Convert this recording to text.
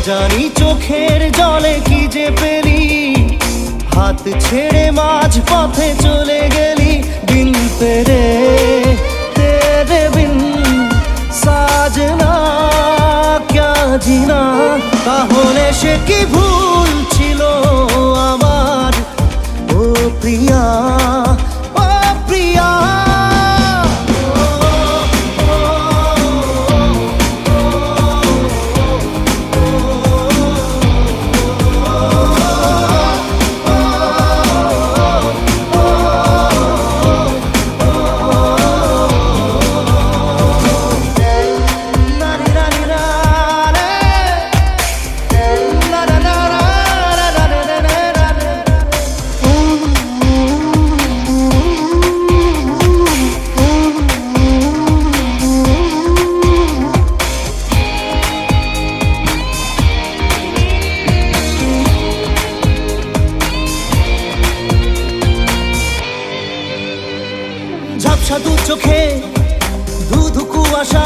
জানি চোখের জলে কি যে পেলি, হাত ছেড়ে মাঝ পথে চলে গেলি। বিন তেরে তেরে বিন সাজনা ক্যা জিনা। তাহলে সে কি ভুল ছিল আমার, ও প্রিয়া ও প্রিয়া। ঝাপসা দু চোখে ধু ধু কুয়াশা।